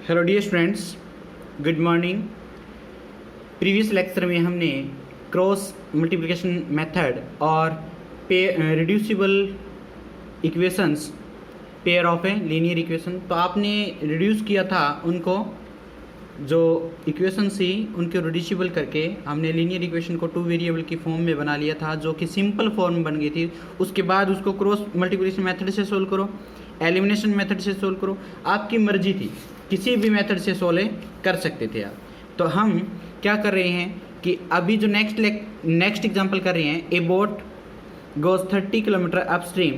Hello dear students, good morning. Previous lecture में हमने cross multiplication method और reducible equations, pair of a linear equation, तो आपने reduce किया था उनको, जो इक्वेशन थी उनको रिड्यूसिबल करके हमने लीनियर इक्वेशन को टू वेरिएबल की फॉर्म में बना लिया था, जो कि सिंपल फॉर्म बन गई थी। उसके बाद उसको क्रॉस मल्टीप्लिकेशन मेथड से सोल्व करो, एलिमिनेशन मेथड से सोल्व करो, आपकी मर्जी थी, किसी भी मेथड से सोल्व कर सकते थे आप। तो हम क्या कर रहे हैं कि अभी जो नेक्स्ट एग्जांपल कर रहे हैं, ए बोट गोज 30 किलोमीटर अपस्ट्रीम।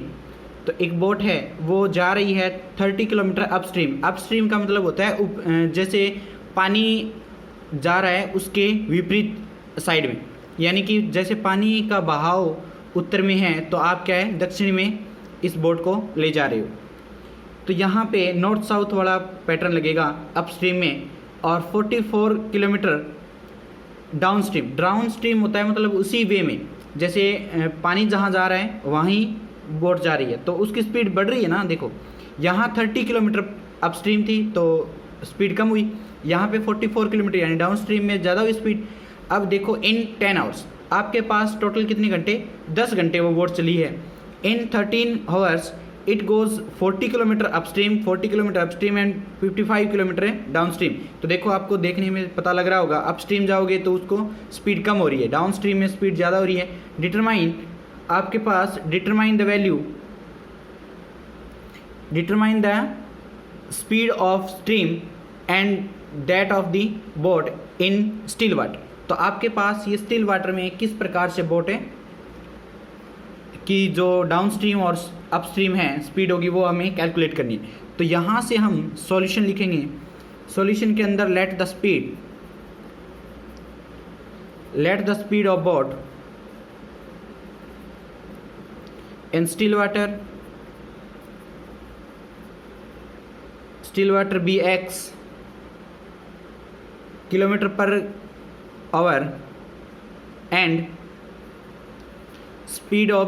तो एक बोट है वो जा रही है 30 किलोमीटर अपस्ट्रीम। अपस्ट्रीम का मतलब होता है जैसे पानी जा रहा है उसके विपरीत साइड में, यानी कि जैसे पानी का बहाव उत्तर में है तो आप क्या है दक्षिण में इस बोट को ले जा रहे हो। तो यहाँ पे नॉर्थ साउथ वाला पैटर्न लगेगा अपस्ट्रीम में, और 44 किलोमीटर डाउन स्ट्रीम होता है मतलब उसी वे में, जैसे पानी जहाँ जा रहा है वहीं बोट जा रही है तो उसकी स्पीड बढ़ रही है ना। देखो यहाँ 30 किलोमीटर अपस्ट्रीम थी तो स्पीड कम हुई, यहाँ पे 44 किलोमीटर यानी डाउन स्ट्रीम में ज़्यादा हुई स्पीड। अब देखो इन 10 आवर्स आपके पास टोटल कितने घंटे, 10 घंटे वो बोट चली है। इन 13 hours it goes 40 kilometre upstream and 55 kilometre down stream. तो देखो आपको देखने में पता लग रहा होगा, अपस्ट्रीम जाओगे तो उसको स्पीड कम हो रही है, डाउन स्ट्रीम में स्पीड ज़्यादा हो रही है। डिटरमाइन आपके पास determine the speed of stream and that of the boat in still water. तो आपके पास ये स्टिल वाटर में किस प्रकार से बोट है कि जो डाउन स्ट्रीम और अपस्ट्रीम है स्पीड होगी वो हमें कैलकुलेट करनी है। तो यहाँ से हम सॉल्यूशन लिखेंगे। सॉल्यूशन के अंदर let the speed of boat in still water be x kilometre per hour and speed of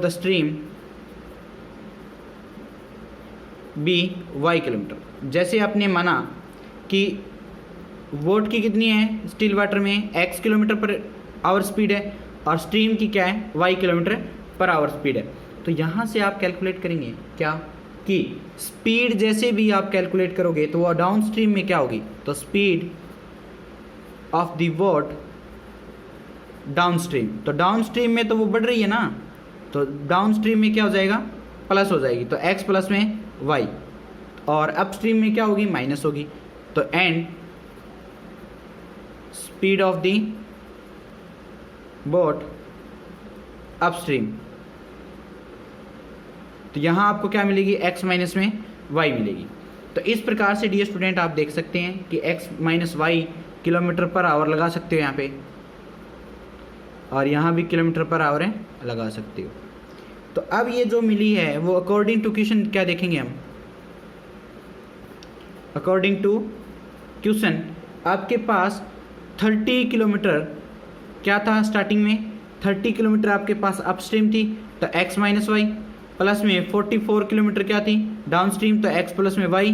the stream be y kilometre. जैसे आपने माना कि बोट की कितनी है स्टिल वाटर में x kilometre per hour speed है और स्ट्रीम की क्या है y kilometre per hour speed है। तो यहाँ से आप कैलकुलेट करेंगे क्या कि स्पीड जैसे भी आप कैलकुलेट करोगे तो वो डाउन स्ट्रीम में क्या होगी, तो speed of the boat down stream, तो डाउन स्ट्रीम में तो वो बढ़ रही है ना, तो डाउन स्ट्रीम में क्या हो जाएगा, प्लस हो जाएगी, तो x प्लस में y, और अप स्ट्रीम में क्या होगी, माइनस होगी। तो and speed of the boat upstream, तो यहाँ आपको क्या मिलेगी, x माइनस में y मिलेगी। तो इस प्रकार से डियर स्टूडेंट आप देख सकते हैं कि x minus Y kilometre per hour लगा सकते हो यहाँ पे, और यहाँ भी किलोमीटर पर आवर है लगा सकते हो। तो अब ये जो मिली है वो अकॉर्डिंग टू क्वेश्चन क्या देखेंगे हम। अकॉर्डिंग टू क्वेश्चन आपके पास 30 किलोमीटर क्या था स्टार्टिंग में, 30 किलोमीटर आपके पास अपस्ट्रीम थी तो x माइनस वाई, प्लस में 44 किलोमीटर क्या थी डाउन स्ट्रीम तो x प्लस में y,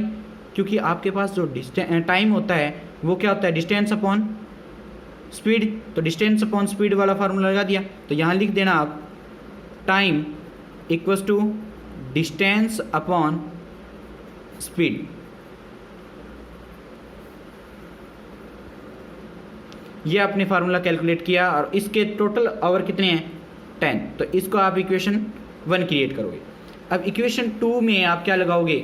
क्योंकि आपके पास जो टाइम होता है वो क्या होता है डिस्टेंस अपॉन स्पीड, तो डिस्टेंस अपॉन स्पीड वाला फार्मूला लगा दिया। तो यहाँ लिख देना आप time equals to distance upon speed. ये आपने फार्मूला कैलकुलेट किया और इसके टोटल आवर कितने हैं 10, तो इसको आप इक्वेशन 1 क्रिएट करोगे। अब इक्वेशन 2 में आप क्या लगाओगे,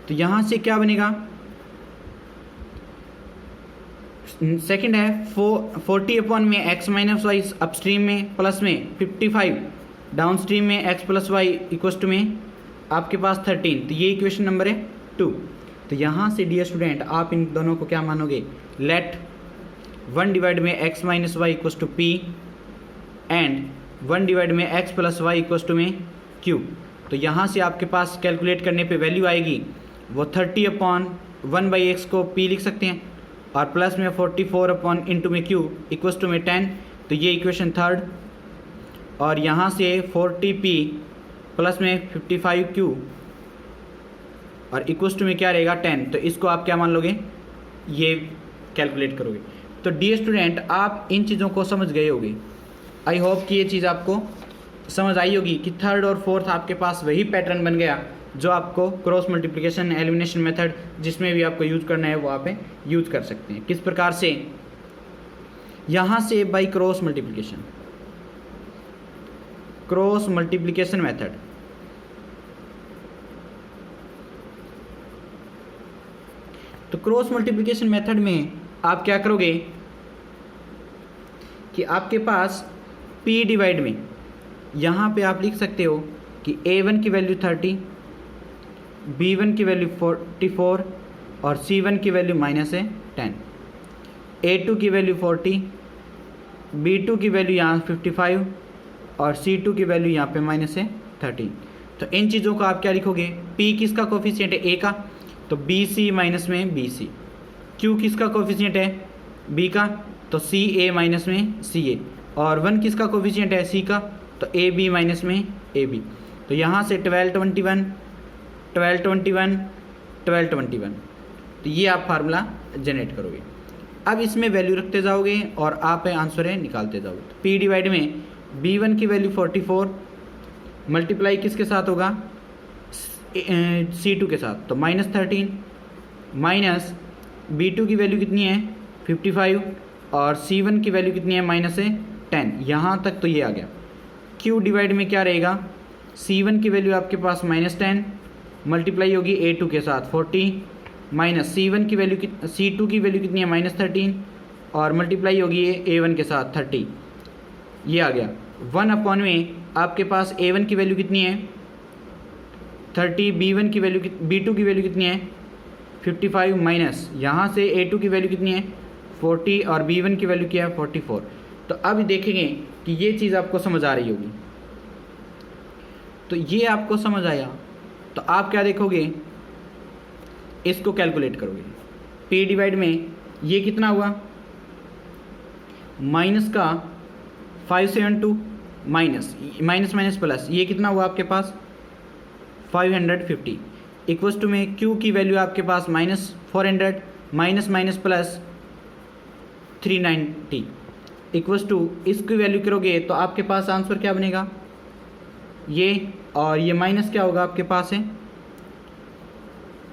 तो यहाँ से क्या बनेगा, सेकंड है 40 अपॉन में x माइनस वाई अपस्ट्रीम में, प्लस में 55 डाउन स्ट्रीम में x plus Y equals to में आपके पास 13। तो ये इक्वेशन नंबर है 2। तो यहाँ से डियर स्टूडेंट आप इन दोनों को क्या मानोगे, लेट 1 डिवाइड में x minus Y equals to p and 1 divide में x plus Y equals to में q। तो यहाँ से आपके पास कैलकुलेट करने पे वैल्यू आएगी वो 30 अपॉन 1/x को p लिख सकते हैं और प्लस में 44 अपॉन इंटू में q इक्वल्स टू में 10। तो ये इक्वेशन थर्ड। और यहाँ से 40p प्लस में 55q और इक्वल्स टू में क्या रहेगा 10। तो इसको आप क्या मान लोगे, ये कैलकुलेट करोगे। तो डियर स्टूडेंट, आप इन चीज़ों को समझ गए होगे। आई होप कि ये चीज़ आपको समझ आई होगी कि थर्ड और फोर्थ आपके पास वही पैटर्न बन गया जो आपको क्रॉस मल्टीप्लिकेशन एलिमिनेशन मेथड जिसमें भी आपको यूज करना है वो आप यूज कर सकते हैं। किस प्रकार से, यहाँ से बाय क्रॉस मल्टीप्लिकेशन मेथड, तो क्रॉस मल्टीप्लिकेशन मेथड में आप क्या करोगे कि आपके पास p डिवाइड में यहाँ पे आप लिख सकते हो कि a1 की वैल्यू 30, b1 की वैल्यू 44 और c1 की वैल्यू माइनस है 10, a2 की वैल्यू 40, b2 की वैल्यू यहाँ 55 और c2 की वैल्यू यहाँ पे माइनस है 13। तो इन चीज़ों को आप क्या लिखोगे, p किसका कोफिशिएंट है, a का, तो bc माइनस में bc, q किसका कोफिशिएंट है, b का, तो ca माइनस में ca, और 1 किसका कोफिशिएंट है, c का, तो ab माइनस में ab। तो यहाँ से 12 21 12 21 12 21, तो ये आप फार्मूला जनरेट करोगे। अब इसमें वैल्यू रखते जाओगे और आप आंसर है निकालते जाओगे। तो p डिवाइड में b1 की वैल्यू 44 मल्टीप्लाई किसके साथ होगा, c2 के साथ, तो -13 माइनस b2 की वैल्यू कितनी है 55 और c1 की वैल्यू कितनी है माइनस है 10। यहाँ तक तो ये आ गया। q डिवाइड में क्या रहेगा, c1 की वैल्यू आपके पास -10 मल्टीप्लाई होगी a2 के साथ 40 माइनस c1 की वैल्यू c2 की वैल्यू कितनी है -13 और मल्टीप्लाई होगी ये a1 के साथ 30, ये आ गया 1 में आपके पास a1 की वैल्यू कितनी है 30, b1 की वैल्यू b2 की वैल्यू कितनी है 55 माइनस यहाँ से a2 की वैल्यू कितनी है 40 और b1 की वैल्यू क्या है 44। तो अब देखेंगे कि ये चीज़ आपको समझ आ रही होगी। तो ये आपको समझ आया तो आप क्या देखोगे, इसको कैलकुलेट करोगे। p डिवाइड में ये कितना हुआ, माइनस का 572 माइनस माइनस प्लस, ये कितना हुआ आपके पास 550 इक्वल्स टू में q की वैल्यू आपके पास -400 माइनस प्लस 390 इक्वल्स टू, इसकी वैल्यू करोगे तो आपके पास आंसर क्या बनेगा, ये और ये माइनस क्या होगा आपके पास है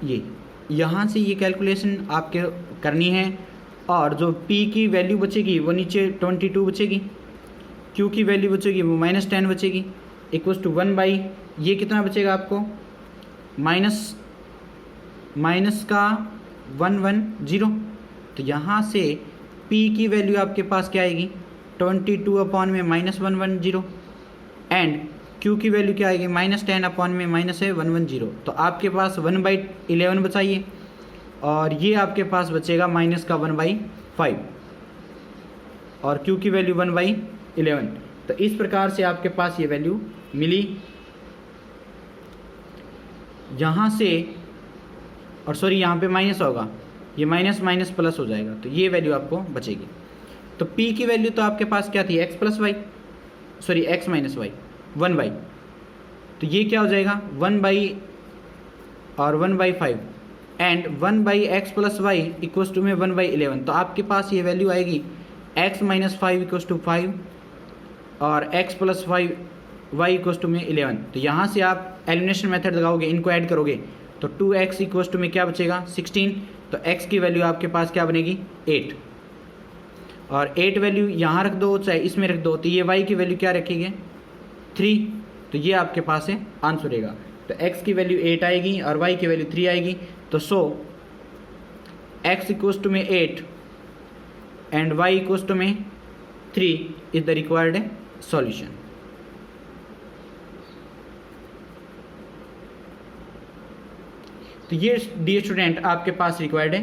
ये। यहाँ से ये कैलकुलेशन आपके करनी है और जो p की वैल्यू बचेगी वो नीचे 22 बचेगी, q की वैल्यू बचेगी वो -10 बचेगी इक्वल्स टू 1/, ये कितना बचेगा आपको माइनस का 110। तो यहाँ से p की वैल्यू आपके पास क्या आएगी 22 में -110 एंड q की वैल्यू क्या आएगी -10 में -110। तो आपके पास 1/11 बचाइए और ये आपके पास बचेगा माइनस का 1/5 और q की वैल्यू 1/11। तो इस प्रकार से आपके पास ये वैल्यू मिली यहाँ से, और सॉरी यहाँ पे माइनस होगा, ये माइनस प्लस हो जाएगा तो ये वैल्यू आपको बचेगी। तो p की वैल्यू तो आपके पास क्या थी x + y, sorry x - y 1/, तो ये क्या हो जाएगा 1/, और 1/5 and 1/x + y equals to में 1/11। तो आपके पास ये वैल्यू आएगी x - 5 इक्वल्स टू 5 और x + 5 y इक्वल्स टू में 11। तो यहाँ से आप एलिमिनेशन मेथड लगाओगे, इनको ऐड करोगे तो 2x इक्वल्स टू में क्या बचेगा 16। तो x की वैल्यू आपके पास क्या बनेगी 8 और 8 वैल्यू यहाँ रख दो चाहे इसमें रख दो, तो ये y की वैल्यू क्या रखेंगे 3। तो ये आपके पास है आंसर रहेगा। तो x की वैल्यू 8 आएगी और y की वैल्यू 3 आएगी। तो सो x इक्वल्स टू में 8 एंड y इक्वल्स टू में 3 इज द रिक्वायर्ड सॉल्यूशन। तो ये डियर स्टूडेंट आपके पास रिक्वायर्ड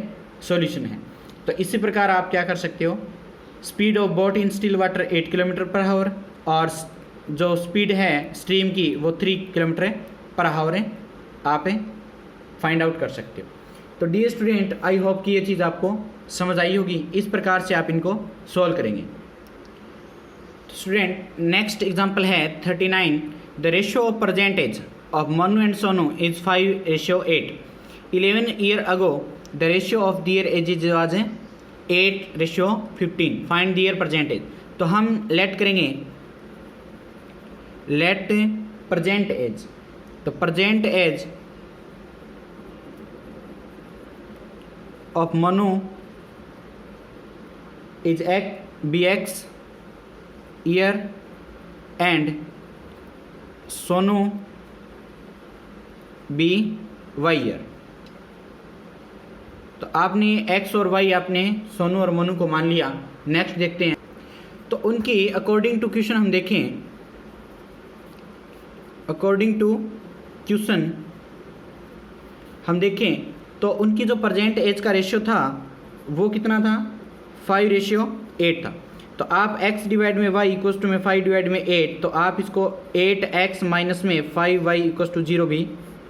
सॉल्यूशन है। तो इसी प्रकार आप क्या कर सकते हो, speed of boat in still water 8 km/h और जो स्पीड है स्ट्रीम की वो 3 km/h है, आप फाइंड आउट कर सकते हो। तो डियर स्टूडेंट आई होप कि ये चीज़ आपको समझ आई होगी। इस प्रकार से आप इनको सॉल्व करेंगे। स्टूडेंट नेक्स्ट एग्जांपल है 39. The ratio of percentage of Manu and Sonu is 5:8. 11 year ago the ratio of their ages was 8:15. Find their percentage. तो हम लेट करेंगे लेट प्रेजेंट एज. तो present age of Manu is BX year and Sonu BY year. तो आपने X और Y आपने सोनू और मनु को मान लिया. नेक्स्ट देखते हैं. तो उनकी अकॉर्डिंग टू क्वेश्चन हम देखें. अकॉर्डिंग टू क्वेश्चन हम देखें तो उनकी जो प्रेजेंट एज का रेशियो था वो कितना था 5:8 था. तो आप x डिवाइड में y इक्वल्स टू में 5 डिवाइड में 8. तो आप इसको 8x माइनस में 5y इक्वल्स टू 0 भी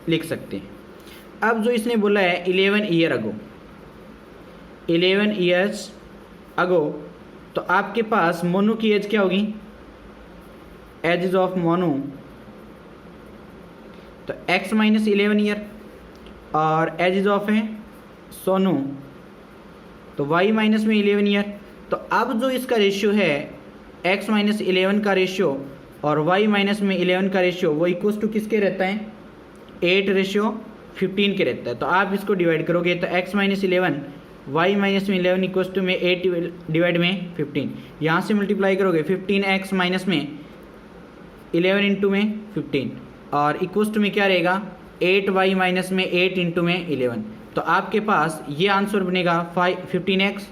लिख सकते हैं. अब जो इसने बोला है 11 ईयर अगो 11 ईयर्स अगो. तो आपके पास मोनू की एज क्या होगी एजेस ऑफ मोनू. तो x माइनस 11 ईयर और एजेस ऑफ है सोनू तो y माइनस में 11 ईयर. तो अब जो इसका रेशियो है x माइनस 11 का रेशियो और y माइनस में 11 का रेशियो वो इक्वल्स टू किसके रहता है 8:15 के रहता है. तो आप इसको डिवाइड करोगे तो x माइनस 11 y माइनस में 11 इक्वल्स टू में 8 डिवाइड में 15. यहाँ से मल्टीप्लाई करोगे 15x माइनस में 11 इंटू में 15 और इक्वल्स टू में क्या रहेगा 8y माइनस में 8 इंटू में 11. तो आपके पास ये आंसर बनेगा 15x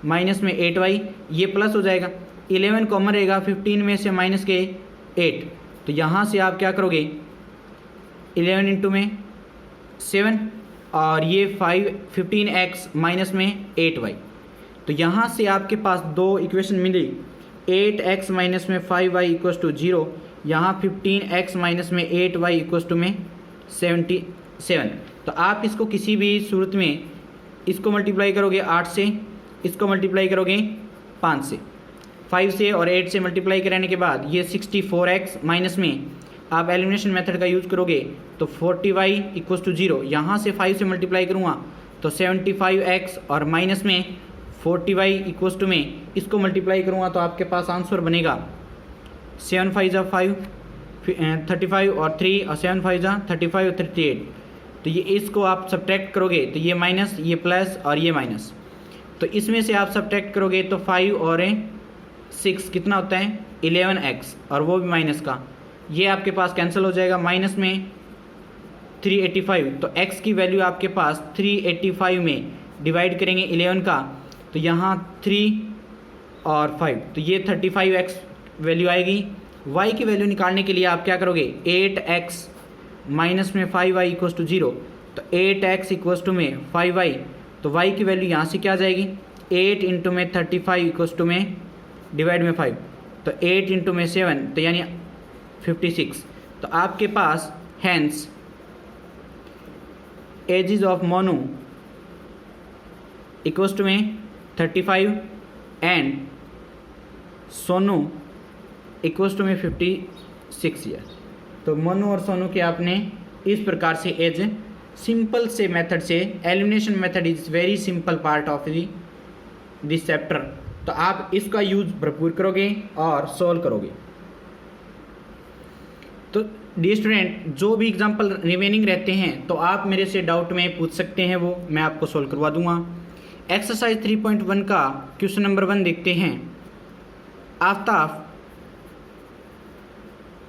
माइनस में 8y. ये प्लस हो जाएगा 11 कॉमन रहेगा 15 में से माइनस के 8. तो यहाँ से आप क्या करोगे 11 इंटू में 7 और ये 15x माइनस में 8y. तो यहाँ से आपके पास दो इक्वेशन मिली 8x माइनस में 5y इक्वल्स टू 0. यहाँ 15x माइनस में 8y इक्वल्स टू में 77. तो आप इसको किसी भी सूरत में इसको मल्टीप्लाई करोगे 8 से, इसको मल्टीप्लाई करोगे 5 से, 5 से और 8 से मल्टीप्लाई कराने के बाद ये 64x माइनस में आप एलिमिनेशन मेथड का यूज़ करोगे तो 40y इक्वल्स टू 0. यहाँ से 5 से मल्टीप्लाई करूँगा तो 75x और माइनस में 40y इक्वल्स टू में इसको मल्टीप्लाई करूँगा तो आपके पास आंसर बनेगा 7 5 5 35 और 3 और 7 5 35 और 38. तो ये इसको आप सब्ट्रैक्ट करोगे तो ये माइनस ये प्लस और ये माइनस. तो इसमें से आप सब्ट्रैक्ट करोगे तो 5 और 6 कितना होता है 11x और वो भी माइनस का. ये आपके पास कैंसिल हो जाएगा. माइनस में 385. तो x की वैल्यू आपके पास 385 में डिवाइड करेंगे 11 का तो यहाँ 3 और 5 तो ये 35x वैल्यू आएगी. y की वैल्यू निकालने के लिए आप क्या करोगे 8x माइनस में 5y इक्वल्स टू 0. तो 8x इक्वल्स टू में 5y. तो y की वैल्यू यहाँ से क्या आ जाएगी 8 इंटू में 35 इक्वल्स टू में डिवाइड में 5. तो 8 इंटू में 7 तो यानी 56. तो आपके पास hence ages of Monu equals to में 35 एंड सोनू इक्वल्स टू में 56 ईयर. तो मोनू और सोनू के आपने इस प्रकार से एज सिंपल से मेथड से elimination method is very simple part of this chapter. तो आप इसका यूज़ भरपूर करोगे और सॉल्व करोगे. तो डियर स्टूडेंट जो भी एग्जांपल रिमेनिंग रहते हैं तो आप मेरे से डाउट में पूछ सकते हैं, वो मैं आपको सॉल्व करवा दूंगा. एक्सरसाइज 3.1 का क्वेश्चन नंबर 1 देखते हैं.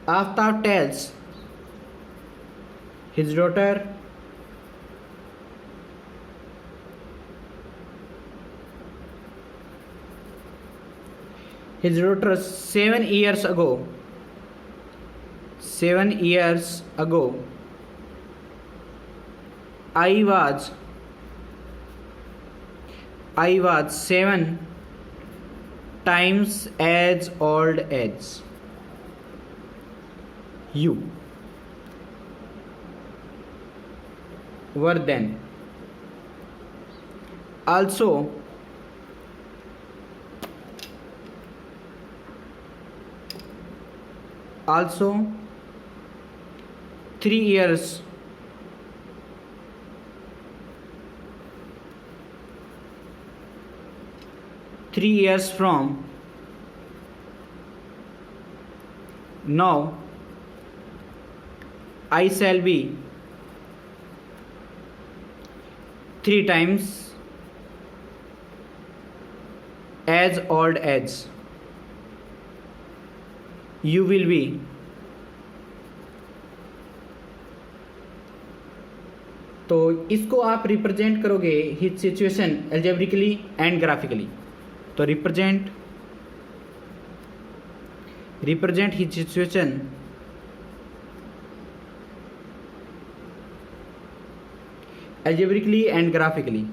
Aftab tales his daughter his daughter 7 years ago I was 7 times as old as you were then. Also also 3 years from now I shall be 3 times as old as you will be तो इसको आप represent करोगे his situation algebraically and graphically. तो represent his situation algebraically and graphically.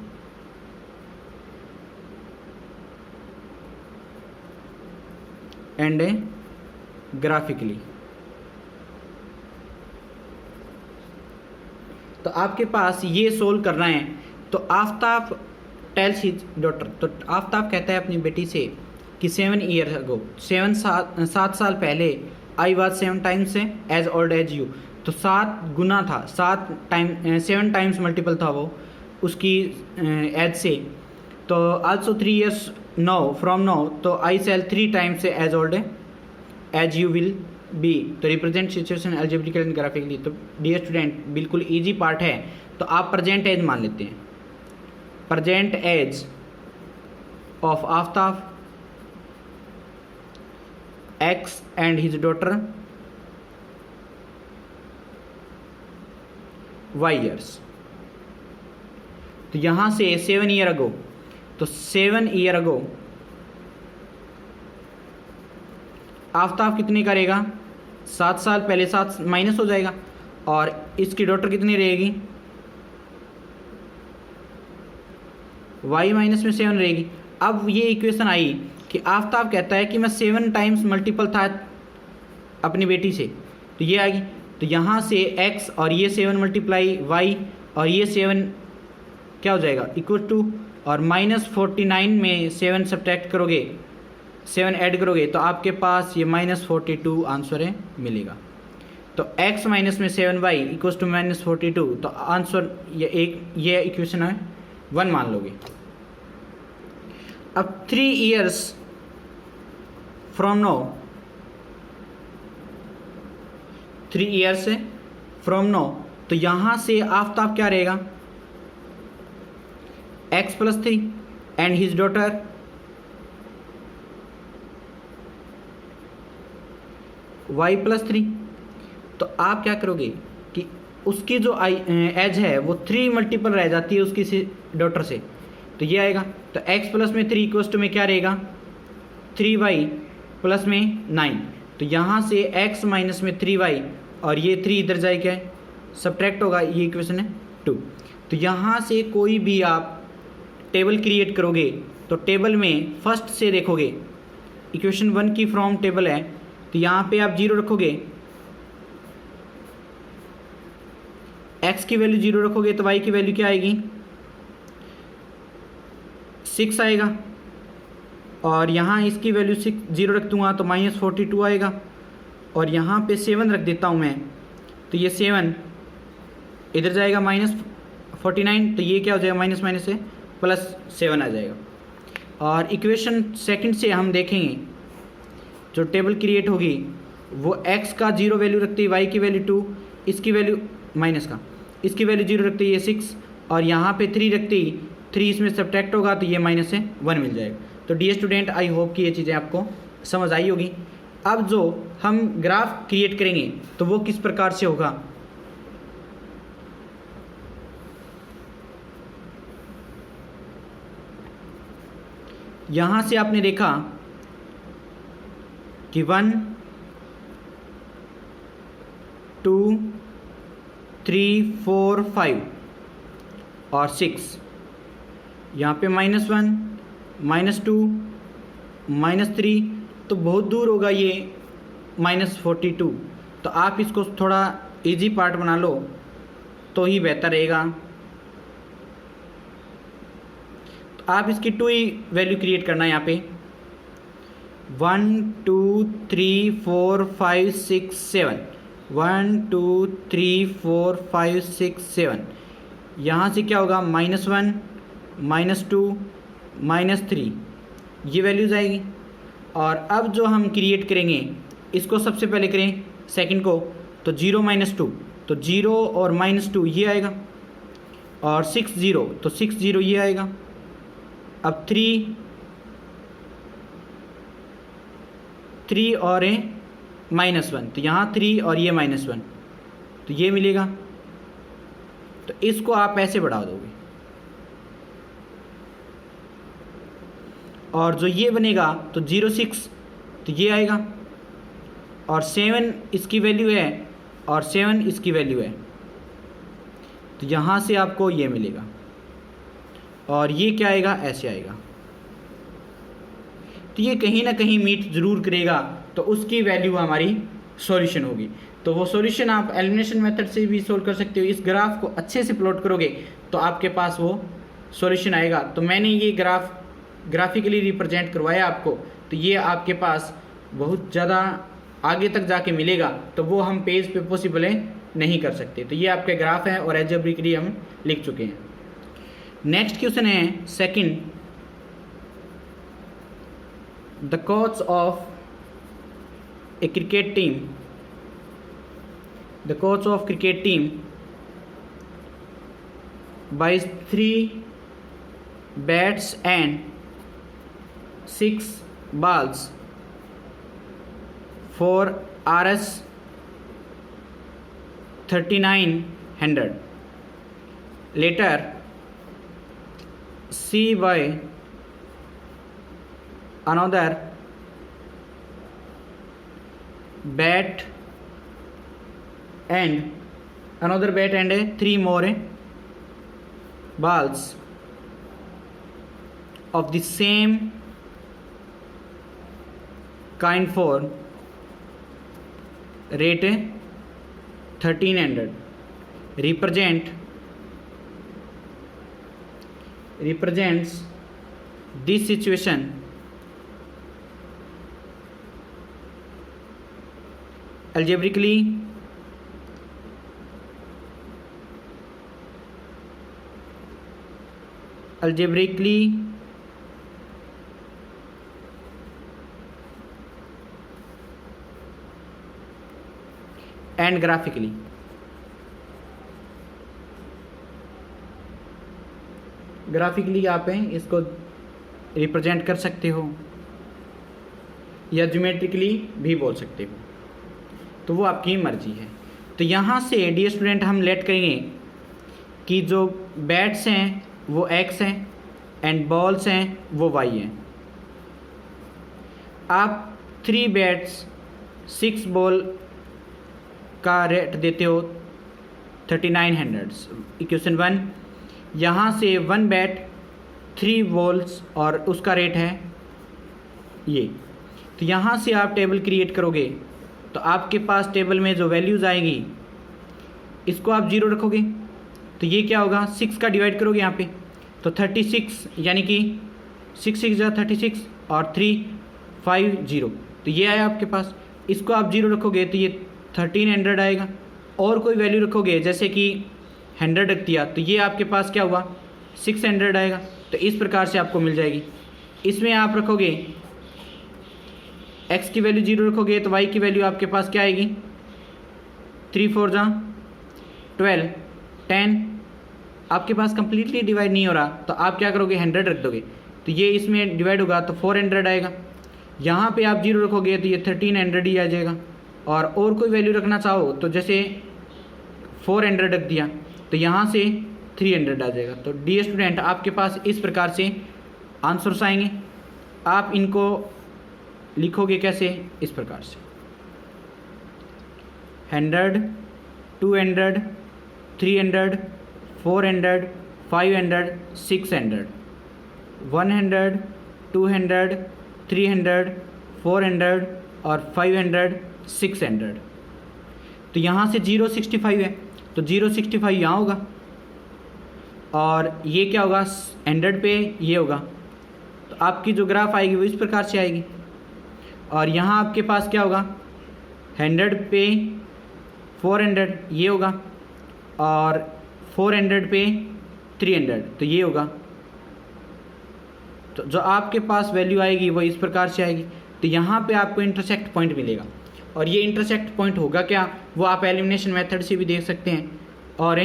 तो आपके पास ये solve करना है। तो आफ्ताब टेल्स हिज डॉटर, तो आफ्ताब कहता है अपनी बेटी से कि 7 ईयर अगो, 7 साल पहले I was 7 times as old as you. तो 7 गुना था, 7 टाइम्स मल्टीपल था वो उसकी एज से। तो also 3 years now from now, तो I shall 3 times as old as you will be. तो represent situation algebraical and graphically. तो डियर स्टूडेंट बिल्कुल इजी पार्ट है। तो आप प्रेजेंट एज मान लेते हैं, present age of Aftab x and his daughter y years. तो यहां से 7 ईयर अगो, तो 7 ईयर अगो आफ्ताब कितनी करेगा, 7 साल पहले 7 माइनस हो जाएगा, और इसकी डॉटर कितनी रहेगी, y माइनस में 7 रहेगी। अब ये इक्वेशन आई कि आफ्ताब कहता है कि मैं 7 टाइम्स मल्टीपल था अपनी बेटी से, तो ये आएगी। तो यहाँ से x और ये 7 मल्टीप्लाई y और ये 7 क्या हो जाएगा इक्वल टू, और -49 में 7 सब्ट्रैक्ट करोगे, 7 ऐड करोगे तो आपके पास ये -42 आंसर है मिलेगा। तो x माइनस में 7y इक्वल टू -42, तो आंसर ये इक्वेशन है 1 मान लोगे। अब 3 years from now, 3 years from now, तो यहाँ से आफ्ताब क्या रहेगा, x + 3 and his daughter y + 3। तो आप क्या करोगे कि उसकी जो एज है वो 3 मल्टीपल रह जाती है उसकी डॉटर से, तो ये आएगा। तो x + में 3 इक्वल टू में क्या रहेगा, 3y + में 9। तो यहाँ से x माइनस में 3y और ये 3 इधर जाएगा, सब्ट्रैक्ट होगा, ये इक्वेशन है 2। तो यहाँ से कोई भी आप टेबल क्रिएट करोगे तो टेबल में फर्स्ट से देखोगे, इक्वेशन 1 की फ्रॉम टेबल है, तो यहाँ पे आप 0 रखोगे, x की वैल्यू 0 रखोगे तो y की वैल्यू क्या आएगी, 6 आएगा, और यहाँ इसकी वैल्यू 0 रख दूँगा तो -42 आएगा, और यहाँ पे 7 रख देता हूँ मैं, तो ये 7 इधर जाएगा -49, तो ये क्या हो जाएगा माइनस माइनस से +7 आ जाएगा। और इक्वेशन सेकंड से हम देखेंगे जो टेबल क्रिएट होगी वो x का 0 वैल्यू रखती है, y की वैल्यू 2, इसकी वैल्यू माइनस का, इसकी वैल्यू 0 रखती है 6, और यहाँ पे 3 रखती, 3 इसमें सब्ट्रैक्ट होगा तो ये -1 मिल जाएगा। तो डियर स्टूडेंट आई होप कि ये चीज़ें आपको समझ आई होगी। अब जो हम ग्राफ क्रिएट करेंगे तो वो किस प्रकार से होगा, यहाँ से आपने देखा कि 1 2 3 4 5 और 6, यहाँ पे -1 -2 -3, तो बहुत दूर होगा ये -42। तो आप इसको थोड़ा इजी पार्ट बना लो तो ही बेहतर रहेगा। तो आप इसकी 2 ही वैल्यू क्रिएट करना है यहाँ पे, 1 2 3 4 5 6 7, 1 2 3 4 5 6 7। यहाँ से क्या होगा, -1 -2 -3, ये वैल्यूज़ आएगी। और अब जो हम क्रिएट करेंगे, इसको सबसे पहले करें सेकंड को, तो 0 -2, तो 0 और -2 ये आएगा, और 6 0, तो 6 0 ये आएगा। अब 3 और -1, तो यहाँ 3 और ये -1, तो ये मिलेगा। तो इसको आप ऐसे बढ़ा दोगे, और जो ये बनेगा तो 0 6, तो ये आएगा, और 7 इसकी वैल्यू है, और 7 इसकी वैल्यू है, तो यहाँ से आपको ये मिलेगा। और ये क्या आएगा, ऐसे आएगा। तो ये कहीं ना कहीं मीट ज़रूर करेगा, तो उसकी वैल्यू हमारी सॉल्यूशन होगी। तो वो सॉल्यूशन आप एलिमिनेशन मेथड से भी सोल्व कर सकते हो। इस ग्राफ को अच्छे से प्लॉट करोगे तो आपके पास वो सॉल्यूशन आएगा। तो मैंने ये ग्राफ ग्राफिकली रिप्रेजेंट करवाया आपको, तो ये आपके पास बहुत ज़्यादा आगे तक जाके मिलेगा, तो वो हम पेज पे पॉसिबल है नहीं कर सकते। तो ये आपके ग्राफ है और एल्जेब्रिकली हम लिख चुके हैं। नेक्स्ट क्वेश्चन है second, the coach of A cricket team, the coach of cricket team buys 3 bats and 6 balls for Rs 3900. Later she buy another bat and 3 more balls of the same kind for rate 1300. Represents this situation algebraically and graphically. Graphically आप इसको represent कर सकते हो या geometrically भी बोल सकते हो, तो वो आपकी मर्जी है। तो यहाँ से डियर स्टूडेंट हम लेट करेंगे कि जो बैट्स हैं वो x हैं एंड बॉल्स हैं वो y हैं। आप 3 बैट्स 6 बॉल का रेट देते हो 3900। इक्वेशन 1, यहाँ से 1 बैट 3 बॉल्स और उसका रेट है ये। तो यहाँ से आप टेबल क्रिएट करोगे तो आपके पास टेबल में जो वैल्यूज़ आएगी इसको आप 0 रखोगे, तो ये क्या होगा, 6 का डिवाइड करोगे यहाँ पे तो 36, यानी कि 6 6 जा 36 और 3 5 0, तो ये आया आपके पास। इसको आप 0 रखोगे तो ये 1300 आएगा, और कोई वैल्यू रखोगे जैसे कि 100 रख दिया तो ये आपके पास क्या हुआ 600 आएगा। तो इस प्रकार से आपको मिल जाएगी। इसमें आप रखोगे x की वैल्यू 0 रखोगे तो y की वैल्यू आपके पास क्या आएगी, 3 4 जा 12 10, आपके पास कंप्लीटली डिवाइड नहीं हो रहा तो आप क्या करोगे 100 रख दोगे, तो ये इसमें डिवाइड होगा तो 400 आएगा। यहाँ पे आप 0 रखोगे तो ये 1300 ही आ जाएगा। और कोई वैल्यू रखना चाहो तो जैसे 400 रख दिया तो यहाँ से 300 आ जाएगा। तो डियर स्टूडेंट आपके पास इस प्रकार से आंसर्स आएंगे। आप इनको लिखोगे कैसे, इस प्रकार से 100 200 300 400 500 600 100 200 300 400 और 500 600। तो यहाँ से 065 है तो 065 यहाँ होगा, और ये क्या होगा 100 पे ये होगा। तो आपकी जो ग्राफ आएगी वो इस प्रकार से आएगी। और यहाँ आपके पास क्या होगा, 100 पे 400 ये होगा, और 400 पे 300 तो ये होगा। तो जो आपके पास वैल्यू आएगी वो इस प्रकार से आएगी। तो यहाँ पे आपको इंटरसेक्ट पॉइंट मिलेगा, और ये इंटरसेक्ट पॉइंट होगा क्या, वो आप एलिमिनेशन मेथड से भी देख सकते हैं और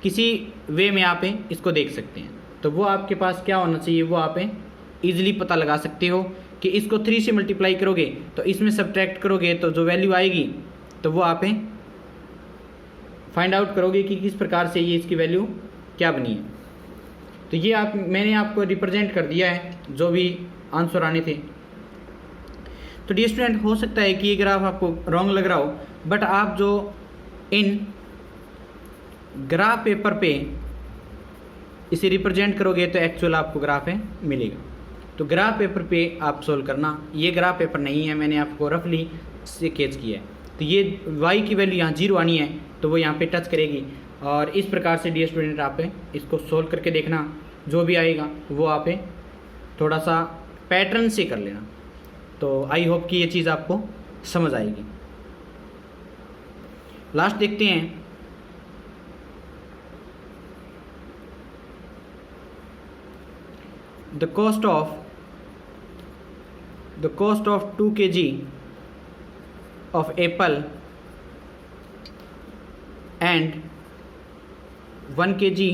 किसी वे में आप इसको देख सकते हैं। तो वो आपके पास क्या होना चाहिए, वो आप ईजिली पता लगा सकते हो कि इसको 3 से मल्टीप्लाई करोगे तो इसमें सब्ट्रैक्ट करोगे तो जो वैल्यू आएगी तो वो आप फाइंड आउट करोगे कि किस प्रकार से ये इसकी वैल्यू क्या बनी है। तो ये मैंने आपको रिप्रेजेंट कर दिया है जो भी आंसर आने थे। तो डियर स्टूडेंट, हो सकता है कि ये ग्राफ आपको रॉन्ग लग रहा हो, बट आप जो इन ग्राफ पेपर पे इसे रिप्रेजेंट करोगे तो एक्चुअल आपको ग्राफ मिलेगा। तो ग्राफ पेपर पे आप सोल्व करना, ये ग्राफ पेपर नहीं है, मैंने आपको रफली से केच किया है। तो ये y की वैल्यू यहाँ 0 आनी है तो वो यहाँ पे टच करेगी, और इस प्रकार से डियर स्टूडेंट आप इसको सोल्व करके देखना, जो भी आएगा वो आप थोड़ा सा पैटर्न से कर लेना। तो आई होप कि ये चीज़ आपको समझ आएगी। लास्ट देखते हैं, the cost of 2 kg of apple and 1 kg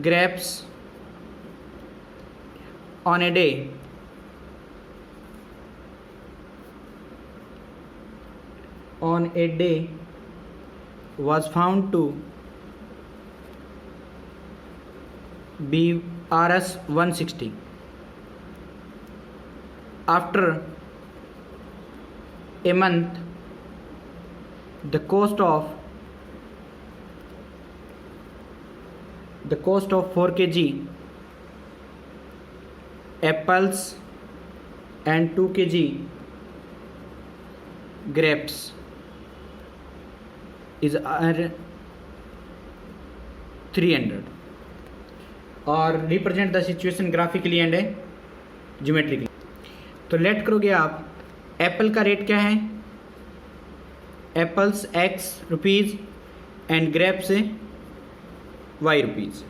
grapes on a day was found to be Rs 160. After a month, the cost of 4 kg apples and 2 kg grapes is 300, और represent the situation graphically and geometrically. तो let करोगे आप, apple का rate क्या है, apples x rupees and grapes y rupees.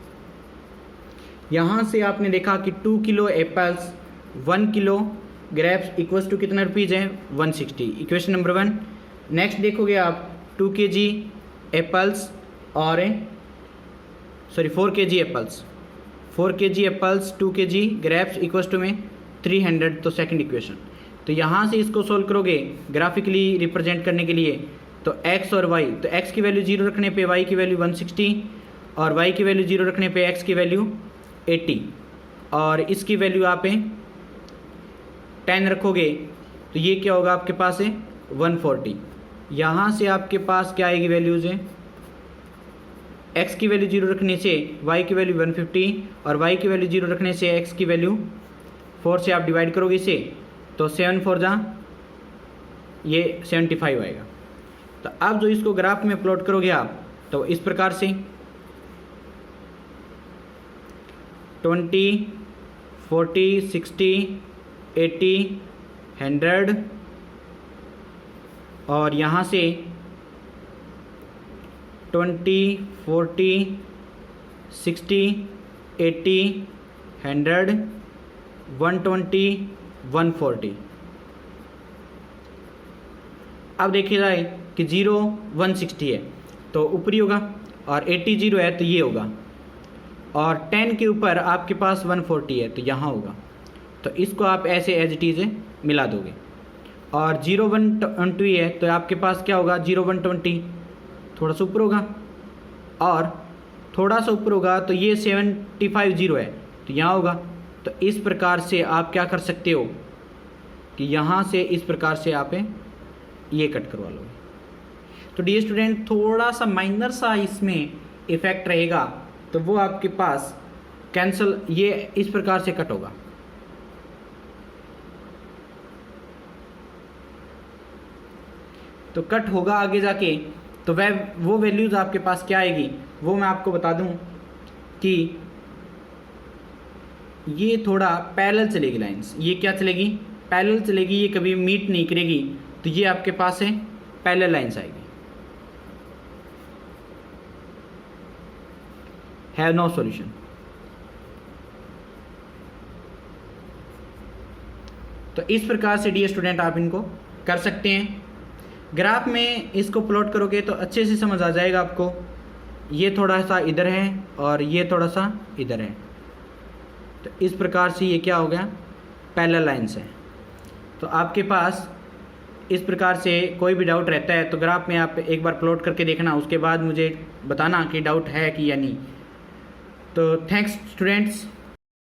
यहाँ से आपने देखा कि 2 kilo apples 1 kilo grapes equals to कितना रुपीज़ है, 160, इक्वेशन नंबर 1। नेक्स्ट देखोगे आप 2 kg एप्पल्स और 4 kg apples, 4 kg apples 2 kg grapes equals to में 300, तो सेकंड इक्वेशन। तो यहाँ से इसको सोल्व करोगे ग्राफिकली रिप्रेजेंट करने के लिए, तो x और y, तो x की वैल्यू 0 रखने पे y की वैल्यू 160, और y की वैल्यू 0 रखने पे x की वैल्यू 80, और इसकी वैल्यू आप 10 रखोगे तो ये क्या होगा आपके पास है 140। यहाँ से आपके पास क्या आएगी वैल्यूज़ है, x की वैल्यू 0 रखने से y की वैल्यू 150, और y की वैल्यू 0 रखने से x की वैल्यू 4 से आप डिवाइड करोगे इसे, तो 7 4 जा ये 75 आएगा। तो अब जो इसको ग्राफ में प्लॉट करोगे आप, तो इस प्रकार से 20, 40, 60, 80, 100, और यहाँ से 20, 40, 60, 80, 100, 120, 140। अब देखिए जाए कि 0 160 है तो ऊपरी होगा, और 80 0 है तो ये होगा, और 10 के ऊपर आपके पास 140 है तो यहाँ होगा। तो इसको आप ऐसे एज इट इज़ मिला दोगे, और 0 120 है तो आपके पास क्या होगा 0 120, थोड़ा सा ऊपर होगा, और थोड़ा सा ऊपर होगा तो ये 75 0 है तो यहाँ होगा। तो इस प्रकार से आप क्या कर सकते हो कि यहाँ से इस प्रकार से आप ये कट करवा लोगे। तो डियर स्टूडेंट, थोड़ा सा माइनर सा इसमें इफेक्ट रहेगा, तो वो आपके पास कैंसल, ये इस प्रकार से कट होगा। तो कट होगा आगे जाके, तो वो वैल्यूज़ आपके पास क्या आएगी वो मैं आपको बता दूं कि ये थोड़ा पैरेलल चलेगी लाइंस, ये क्या चलेगी, पैरेलल चलेगी, ये कभी मीट नहीं करेगी, तो ये आपके पास है पैरेलल लाइंस आएगी। Have no solution. तो इस प्रकार से डियर स्टूडेंट आप इनको कर सकते हैं। ग्राफ में इसको प्लॉट करोगे तो अच्छे से समझ आ जाएगा आपको। ये थोड़ा सा इधर है और ये थोड़ा सा इधर है, तो इस प्रकार से ये क्या हो गया, पैरेलल लाइंस है। तो आपके पास इस प्रकार से कोई भी डाउट रहता है तो ग्राफ में आप एक बार प्लॉट करके देखना, उसके बाद मुझे बताना कि डाउट है कि या नहीं। तो थैंक्स स्टूडेंट्स।